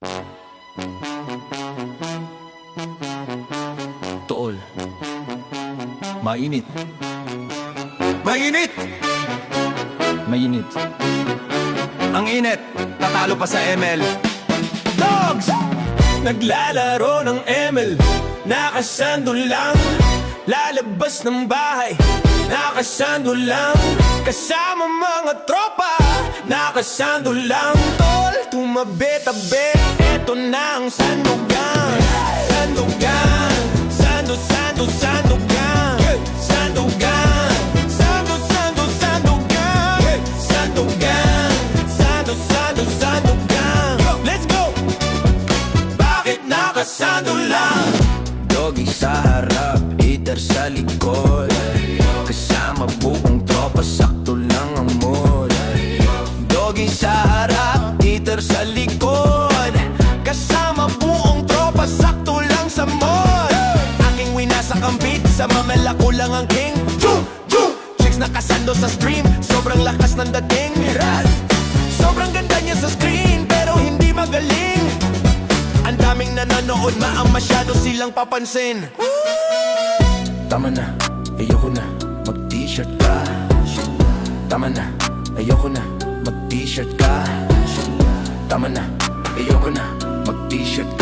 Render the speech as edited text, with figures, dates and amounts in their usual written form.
Tool. Mainit. Mainit! Mainit. Ang init, tatalo pa sa ML. Dogs! Naglalaro ng ML, nakasando lang. Lalabas ng bahay, nakasando lang. Kasama mga tropa, nakasando lang. Tol, tumabi-tabi, eto na ang sandugan. Sandugan, sandugan. Sandugan, sandugan. Let's go! Bakit nakasando lang? Doggy sa harap, heater sa likod. Kasama buong tropa, sakto lang ang mood. Doggy sa harap, heater sa likod. Kasama buong tropa, sakto lang sa mood. Aking winasak ang beat, sa mamela ko lang ang king. Chicks nakasando sa stream, sobrang lakas ng dating. Sobrang ganda niya sa screen, pero hindi magaling. Ang daming nanonood, maang masyado silang papansin. Tama na, ayoko na, mag-t-shirt ka. Tama na, ayoko na, mag-t-shirt ka. Tama na, ayoko na, mag-t-shirt ka.